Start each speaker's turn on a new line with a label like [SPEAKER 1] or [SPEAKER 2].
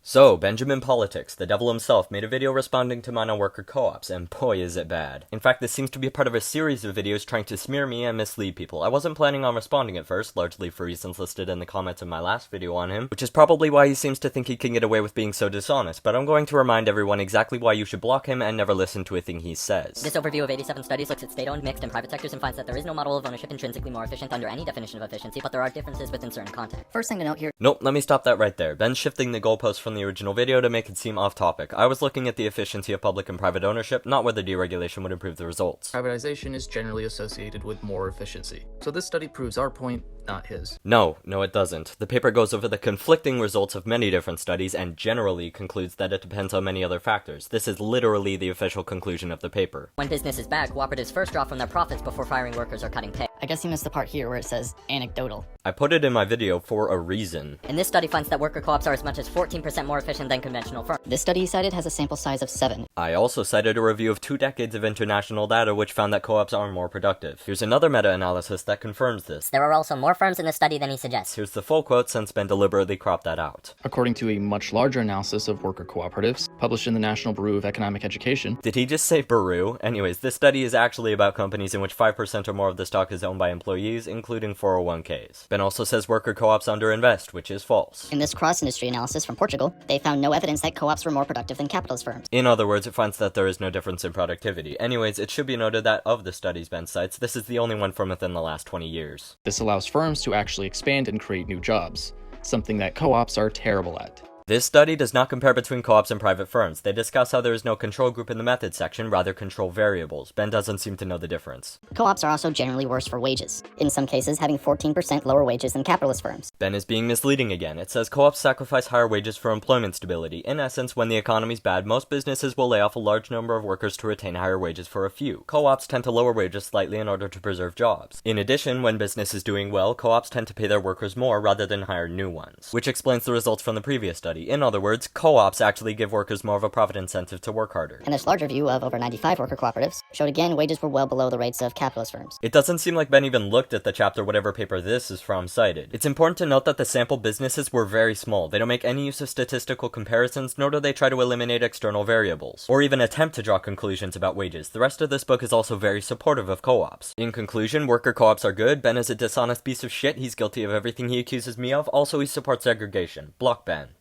[SPEAKER 1] So, Benjamin Politics, the devil himself, made a video responding to mine on worker co-ops, and boy is it bad. In fact, this seems to be a part of a series of videos trying to smear me and mislead people. I wasn't planning on responding at first, largely for reasons listed in the comments of my last video on him, which is probably why he seems to think he can get away with being so dishonest, but I'm going to remind everyone exactly why you should block him and never listen to a thing he says.
[SPEAKER 2] This overview of 87 studies looks at state-owned, mixed, and private sectors and finds that there is no model of ownership intrinsically more efficient under any definition of efficiency, but there are differences within certain context.
[SPEAKER 3] First thing to note here.
[SPEAKER 1] Nope, let me stop that right there. Ben's shifting the goalpost from the original video to make it seem off topic. I was looking at the efficiency of public and private ownership, not whether deregulation would improve the results.
[SPEAKER 4] Privatization is generally associated with more efficiency. So this study proves our point, not his.
[SPEAKER 1] No, it doesn't. The paper goes over the conflicting results of many different studies and generally concludes that it depends on many other factors. This is literally the official conclusion of the paper.
[SPEAKER 2] When business is bad, cooperatives first draw from their profits before firing workers or cutting pay.
[SPEAKER 3] I guess you missed the part here where it says anecdotal.
[SPEAKER 1] I put it in my video for a reason.
[SPEAKER 2] And this study finds that worker co-ops are as much as 14% more efficient than conventional firms.
[SPEAKER 3] This study he cited has a sample size of 7.
[SPEAKER 1] I also cited a review of 2 decades of international data which found that co-ops are more productive. Here's another meta-analysis that confirms this.
[SPEAKER 2] There are also more firms in this study than he suggests.
[SPEAKER 1] Here's the full quote since Ben deliberately cropped that out.
[SPEAKER 4] According to a much larger analysis of worker cooperatives, published in the National Bureau of Economic Education.
[SPEAKER 1] Did he just say Bureau? Anyways, this study is actually about companies in which 5% or more of the stock is owned by employees, including 401ks. Ben also says worker co-ops underinvest, which is false.
[SPEAKER 3] In this cross-industry analysis from Portugal, they found no evidence that co-ops were more productive than capitalist firms.
[SPEAKER 1] In other words, it finds that there is no difference in productivity. Anyways, it should be noted that of the studies Ben cites, this is the only one from within the last 20 years.
[SPEAKER 4] This allows firms to actually expand and create new jobs, something that co-ops are terrible at.
[SPEAKER 1] This study does not compare between co-ops and private firms. They discuss how there is no control group in the method section, rather control variables. Ben doesn't seem to know the difference.
[SPEAKER 3] Co-ops are also generally worse for wages, in some cases having 14% lower wages than capitalist firms.
[SPEAKER 1] Ben is being misleading again. It says co-ops sacrifice higher wages for employment stability. In essence, when the economy's bad, most businesses will lay off a large number of workers to retain higher wages for a few. Co-ops tend to lower wages slightly in order to preserve jobs. In addition, when business is doing well, co-ops tend to pay their workers more rather than hire new ones, which explains the results from the previous study. In other words, co-ops actually give workers more of a profit incentive to work harder.
[SPEAKER 3] And this larger view of over 95 worker cooperatives showed again wages were well below the rates of capitalist firms.
[SPEAKER 1] It doesn't seem like Ben even looked at the chapter whatever paper this is from cited. It's important to note that the sample businesses were very small. They don't make any use of statistical comparisons, nor do they try to eliminate external variables, or even attempt to draw conclusions about wages. The rest of this book is also very supportive of co-ops. In conclusion, worker co-ops are good. Ben is a dishonest piece of shit. He's guilty of everything he accuses me of. Also, he supports segregation. Block Ben.